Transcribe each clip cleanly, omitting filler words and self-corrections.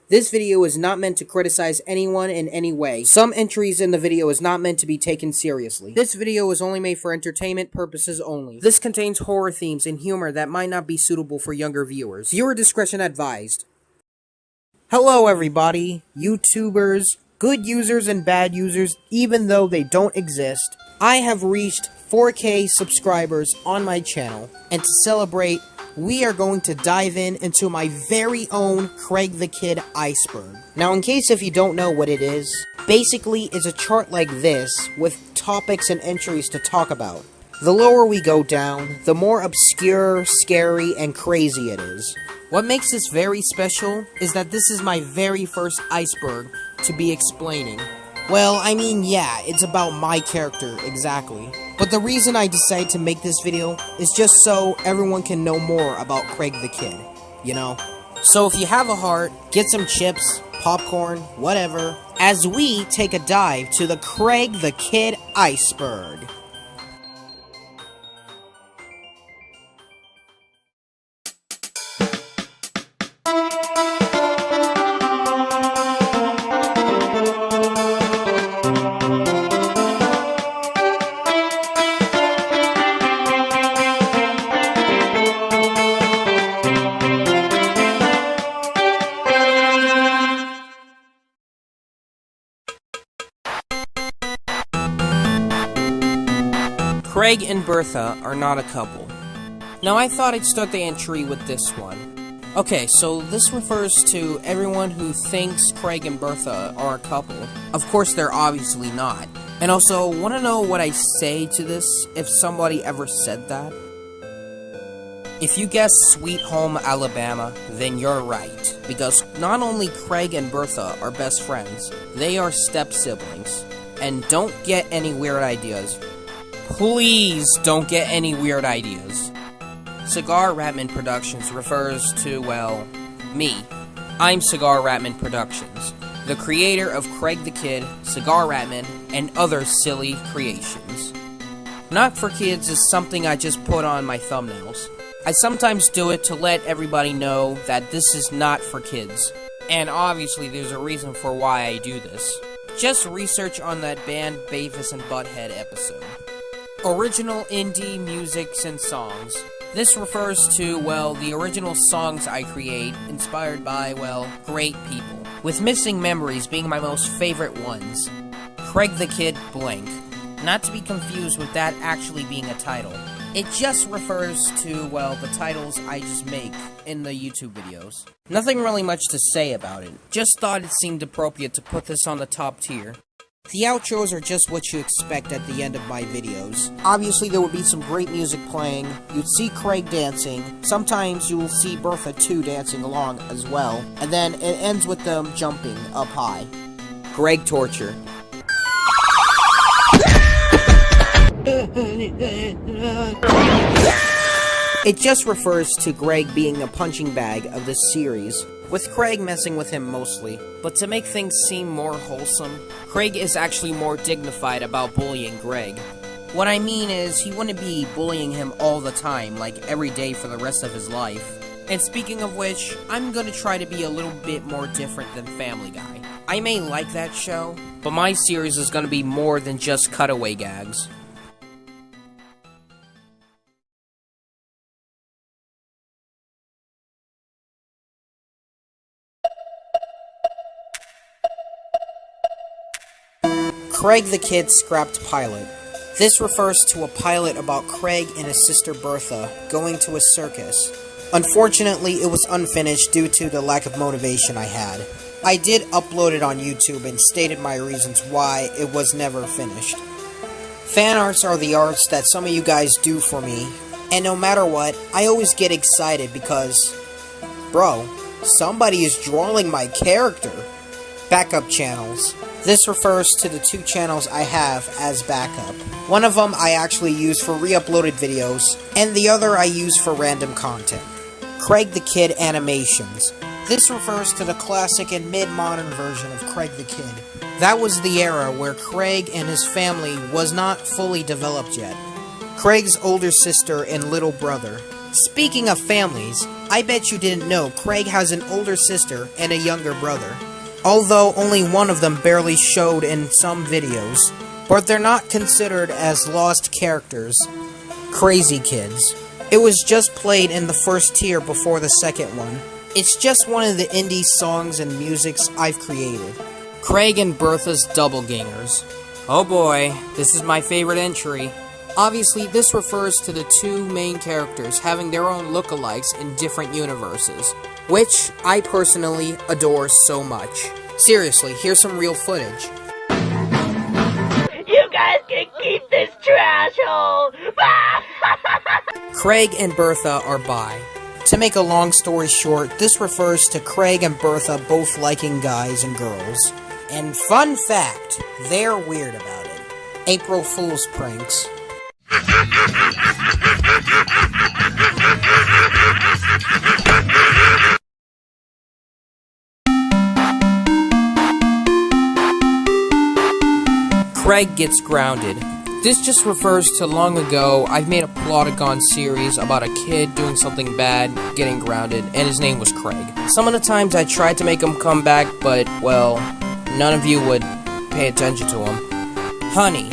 This video is not meant to criticize anyone in any way. Some entries in the video is not meant to be taken seriously. This video is only made for entertainment purposes only. This contains horror themes and humor that might not be suitable for younger viewers. Viewer discretion advised. Hello everybody, YouTubers, good users and bad users, even though they don't exist. I have reached 4K subscribers on my channel, and to celebrate, we are going to dive into my very own Craig the Kid Iceberg. Now, in case if you don't know what it is, basically it's a chart like this with topics and entries to talk about. The lower we go down, the more obscure, scary, and crazy it is. What makes this very special is that this is my very first iceberg to be explaining. Well, I mean, yeah, it's about my character, exactly. But the reason I decided to make this video is just so everyone can know more about Craig the Kid, you know? So if you have a heart, get some chips, popcorn, whatever, as we take a dive to the Craig the Kid Iceberg. Craig and Bertha are not a couple. Now I thought I'd start the entry with this one. Okay, so this refers to everyone who thinks Craig and Bertha are a couple. Of course they're obviously not. And also, wanna know what I say to this if somebody ever said that? If you guess Sweet Home Alabama, then you're right. Because not only Craig and Bertha are best friends, they are step-siblings. And don't get any weird ideas. Please don't get any weird ideas. Cigar Ratman Productions refers to, well, me. I'm Cigar Ratman Productions, the creator of Craig the Kid, Cigar Ratman, and other silly creations. Not for kids is something I just put on my thumbnails. I sometimes do it to let everybody know that this is not for kids. And obviously there's a reason for why I do this. Just research on that band Beavis and Butthead episode. Original indie musics and songs. This refers to, well, the original songs I create, inspired by, well, great people. With Missing Memories being my most favorite ones. Craig the Kid blank. Not to be confused with that actually being a title. It just refers to, well, the titles I just make in the YouTube videos. Nothing really much to say about it. Just thought it seemed appropriate to put this on the top tier. The outros are just what you expect at the end of my videos. Obviously there would be some great music playing, you'd see Craig dancing, sometimes you will see Bertha too dancing along as well, and then it ends with them jumping up high. Greg torture. It just refers to Greg being a punching bag of this series, with Craig messing with him mostly. But to make things seem more wholesome, Craig is actually more dignified about bullying Greg. What I mean is, he wouldn't be bullying him all the time, like every day for the rest of his life. And speaking of which, I'm gonna try to be a little bit more different than Family Guy. I may like that show, but my series is gonna be more than just cutaway gags. Craig the Kid scrapped pilot. This refers to a pilot about Craig and his sister Bertha going to a circus. Unfortunately, it was unfinished due to the lack of motivation I had. I did upload it on YouTube and stated my reasons why it was never finished. Fan arts are the arts that some of you guys do for me, and no matter what, I always get excited because, bro, somebody is drawing my character. Backup channels. This refers to the two channels I have as backup. One of them I actually use for re-uploaded videos, and the other I use for random content. Craig the Kid Animations. This refers to the classic and mid-modern version of Craig the Kid. That was the era where Craig and his family was not fully developed yet. Craig's older sister and little brother. Speaking of families, I bet you didn't know Craig has an older sister and a younger brother. Although only one of them barely showed in some videos. But they're not considered as lost characters. Crazy Kids. It was just played in the first tier before the second one. It's just one of the indie songs and musics I've created. Craig and Bertha's Doppelgangers. Oh boy, this is my favorite entry. Obviously, this refers to the two main characters having their own lookalikes in different universes, which I personally adore so much. Seriously, here's some real footage. You guys can keep this trash hole! Craig and Bertha are bi. To make a long story short, this refers to Craig and Bertha both liking guys and girls. And fun fact, they're weird about it. April Fool's pranks. Craig gets grounded. This just refers to long ago, I've made a Plotagon series about a kid doing something bad, getting grounded, and his name was Craig. Some of the times I tried to make him come back, but, well, none of you would pay attention to him. Honey.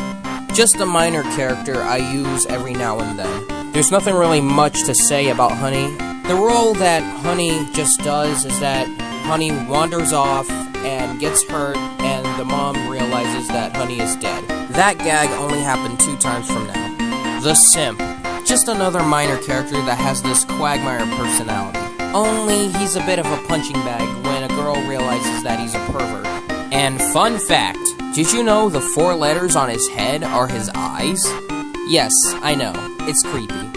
Just a minor character I use every now and then. There's nothing really much to say about Honey. The role that Honey just does is that Honey wanders off and gets hurt, and the mom realizes that Honey is dead. That gag only happened 2 times from now. The Simp. Just another minor character that has this Quagmire personality. Only he's a bit of a punching bag when a girl realizes that he's a pervert. And fun fact, did you know the 4 letters on his head are his eyes? Yes, I know, it's creepy.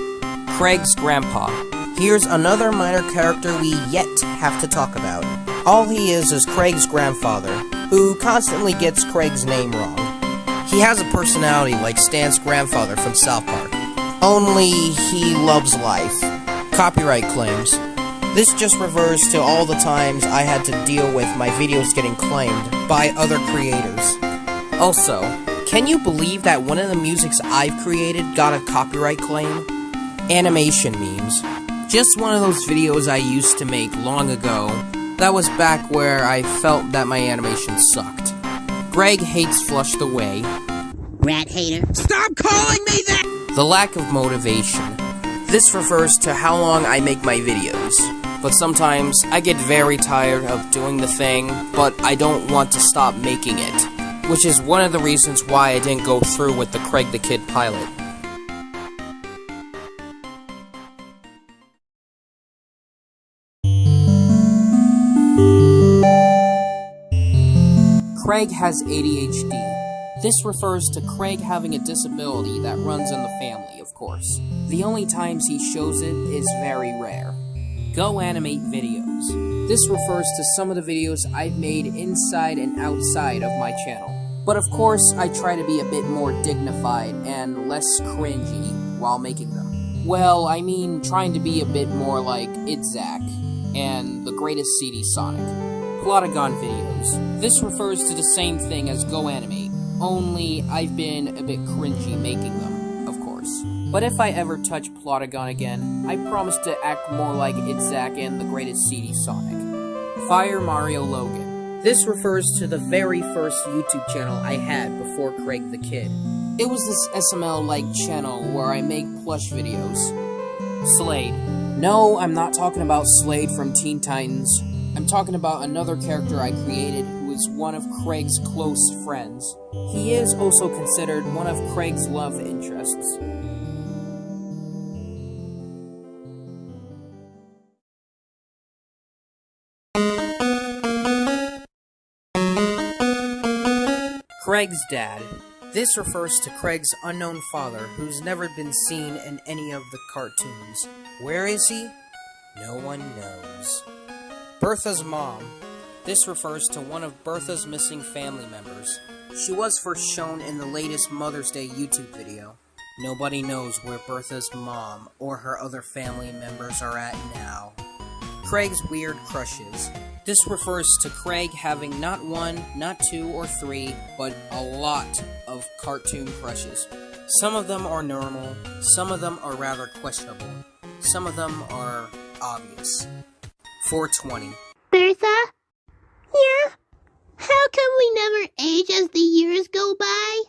Craig's grandpa. Here's another minor character we yet have to talk about. All he is Craig's grandfather, who constantly gets Craig's name wrong. He has a personality like Stan's grandfather from South Park. Only he loves life. Copyright claims. This just refers to all the times I had to deal with my videos getting claimed by other creators. Also, can you believe that one of the musics I've created got a copyright claim? Animation memes. Just one of those videos I used to make long ago. That was back where I felt that my animation sucked. Greg hates Flushed Away. Rat hater. Stop calling me that! The lack of motivation. This refers to how long I make my videos. But sometimes I get very tired of doing the thing, but I don't want to stop making it. Which is one of the reasons why I didn't go through with the Craig the Kid pilot. Craig has ADHD. This refers to Craig having a disability that runs in the family, of course. The only times he shows it is very rare. Go animate videos. This refers to some of the videos I've made inside and outside of my channel. But of course, I try to be a bit more dignified and less cringy while making them. Well, I mean trying to be a bit more like Iceberg and the greatest CD Sonic. Plotagon videos. This refers to the same thing as Go Animate, only I've been a bit cringy making them, of course. But if I ever touch Plotagon again, I promise to act more like Iceberg and the greatest CD Sonic. Fire Mario Logan. This refers to the very first YouTube channel I had before Craig the Kid. It was this SML-like channel where I make plush videos. Slade. No, I'm not talking about Slade from Teen Titans. I'm talking about another character I created who is one of Craig's close friends. He is also considered one of Craig's love interests. Craig's dad. This refers to Craig's unknown father who's never been seen in any of the cartoons. Where is he? No one knows. Bertha's mom. This refers to one of Bertha's missing family members. She was first shown in the latest Mother's Day YouTube video. Nobody knows where Bertha's mom or her other family members are at now. Craig's weird crushes. This refers to Craig having not 1, not 2 or 3, but a lot of cartoon crushes. Some of them are normal, some of them are rather questionable, some of them are obvious. 420. Bertha? Yeah? How come we never age as the years go by?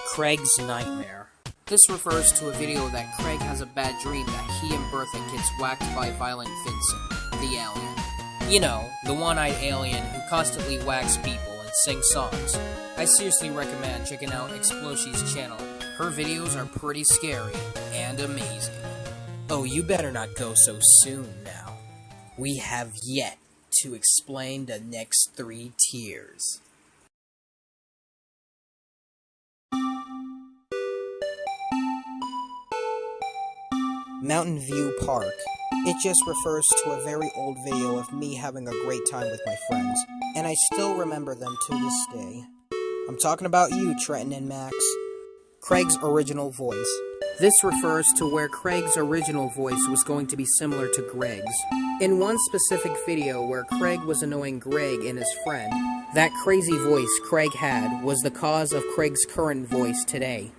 Craig's Nightmare. This refers to a video that Craig has a bad dream that he and Bertha gets whacked by Violent Vincent, the alien. You know, the one-eyed alien who constantly whacks people and sings songs. I seriously recommend checking out Exploshi's channel. Her videos are pretty scary and amazing. Oh, you better not go so soon now. We have yet to explain the next 3 tiers. Mountain View Park. It just refers to a very old video of me having a great time with my friends, and I still remember them to this day. I'm talking about you, Trenton and Max. Craig's original voice. This refers to where Craig's original voice was going to be similar to Greg's. In one specific video where Craig was annoying Greg and his friend, that crazy voice Craig had was the cause of Craig's current voice today.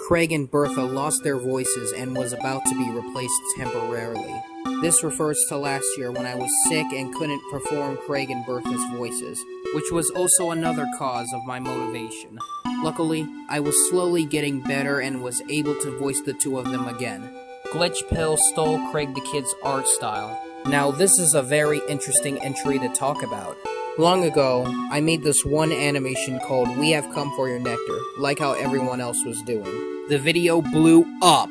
Craig and Bertha lost their voices and was about to be replaced temporarily. This refers to last year when I was sick and couldn't perform Craig and Bertha's voices, which was also another cause of my motivation. Luckily, I was slowly getting better and was able to voice the two of them again. Glitch Pill stole Craig the Kid's art style. Now this is a very interesting entry to talk about. Long ago, I made this one animation called We Have Come For Your Nectar, like how everyone else was doing. The video blew up,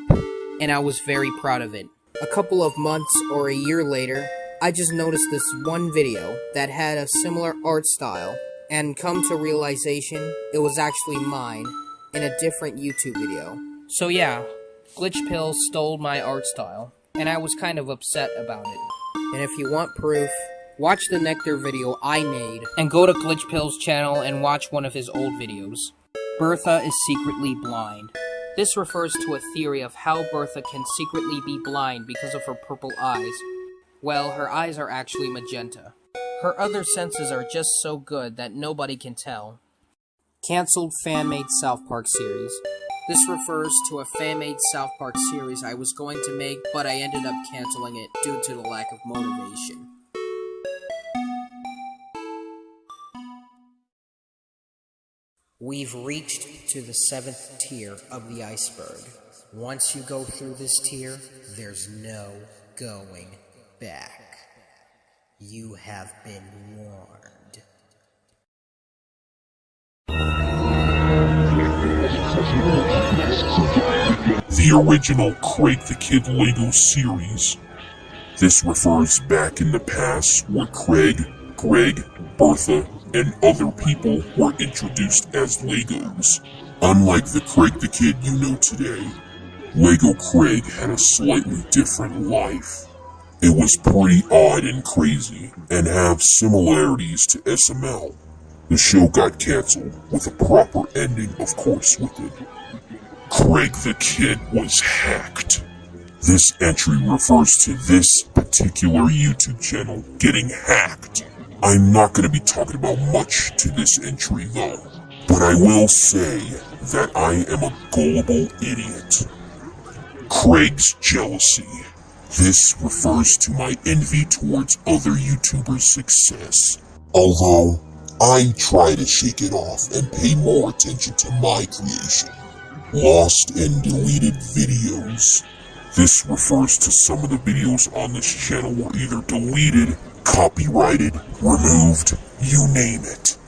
and I was very proud of it. A couple of months or a year later, I just noticed this one video that had a similar art style, and come to realization, it was actually mine, in a different YouTube video. So yeah, Glitch Pill stole my art style, and I was kind of upset about it. And if you want proof, watch the Nectar video I made, and go to Glitch Pill's channel and watch one of his old videos. Bertha is secretly blind. This refers to a theory of how Bertha can secretly be blind because of her purple eyes. Well, her eyes are actually magenta. Her other senses are just so good that nobody can tell. Cancelled fan-made South Park series. This refers to a fan-made South Park series I was going to make, but I ended up cancelling it due to the lack of motivation. We've reached to the 7th tier of the iceberg. Once you go through this tier, there's no going back. You have been warned. The original Craig the Kid Lego series. This refers back in the past where Craig, Greg, Bertha, and other people were introduced as Legos. Unlike the Craig the Kid you know today, Lego Craig had a slightly different life. It was pretty odd and crazy, and have similarities to SML. The show got cancelled, with a proper ending, of course, with it. Craig the Kid was hacked. This entry refers to this particular YouTube channel getting hacked. I'm not going to be talking about much to this entry though, but I will say that I am a gullible idiot. Craig's jealousy. This refers to my envy towards other YouTubers' success, although I try to shake it off and pay more attention to my creation. Lost and deleted videos. This refers to some of the videos on this channel were either deleted, copyrighted, removed, you name it.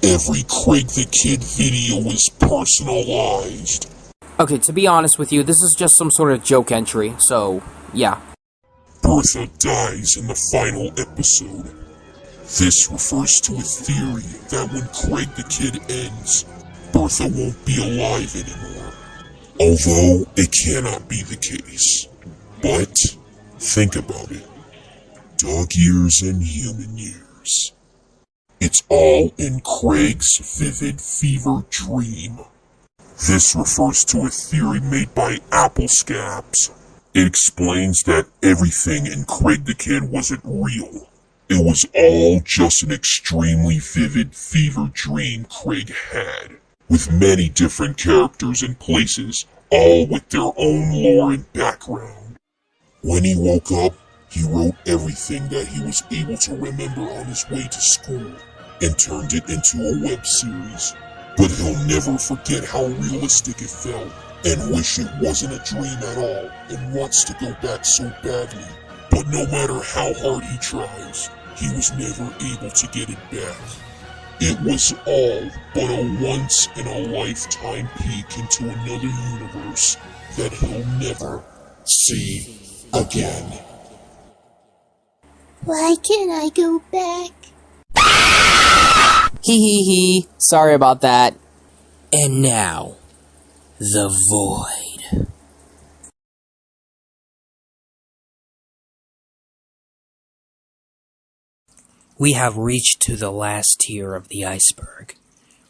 Every Craig the Kid video is personalized. Okay, to be honest with you, this is just some sort of joke entry, so yeah. Bertha dies in the final episode. This refers to a theory that when Craig the Kid ends, Bertha won't be alive anymore. Although it cannot be the case. But think about it. Dog years and human years. It's all in Craig's vivid fever dream. This refers to a theory made by Apple Scabs. It explains that everything in Craig the Kid wasn't real. It was all just an extremely vivid fever dream Craig had, with many different characters and places all with their own lore and background. When he woke up, he wrote everything that he was able to remember on his way to school and turned it into a web series. But he'll never forget how realistic it felt and wish it wasn't a dream at all and wants to go back so badly. But no matter how hard he tries, he was never able to get it back. It was all but a once-in-a-lifetime peek into another universe that he'll never see again. Why can't I go back? Hee hee hee. Sorry about that. And now, the void. We have reached to the last tier of the iceberg,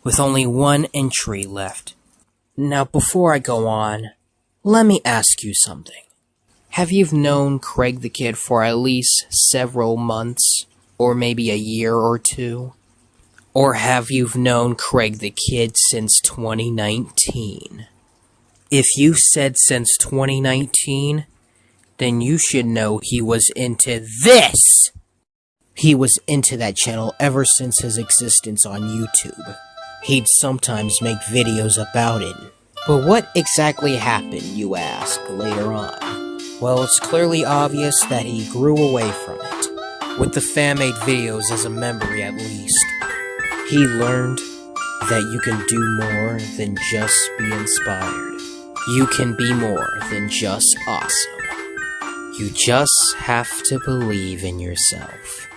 with only one entry left. Now, before I go on, let me ask you something. Have you known Craig the Kid for at least several months, or maybe a year or two? Or have you known Craig the Kid since 2019? If you said since 2019, then you should know he was into this! He was into that channel ever since his existence on YouTube. He'd sometimes make videos about it. But what exactly happened, you ask, later on? Well, it's clearly obvious that he grew away from it, with the fan-made videos as a memory at least. He learned that you can do more than just be inspired. You can be more than just awesome. You just have to believe in yourself.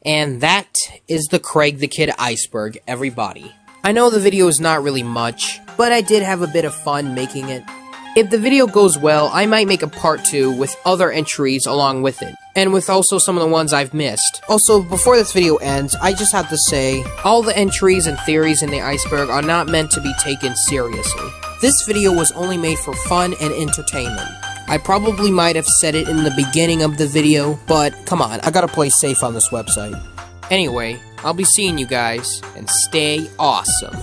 And that is the Craig the Kid Iceberg, everybody. I know the video is not really much, but I did have a bit of fun making it. If the video goes well, I might make a part 2 with other entries along with it, and with also some of the ones I've missed. Also, before this video ends, I just have to say, all the entries and theories in the iceberg are not meant to be taken seriously. This video was only made for fun and entertainment. I probably might have said it in the beginning of the video, but come on, I gotta play safe on this website. Anyway, I'll be seeing you guys, and stay awesome.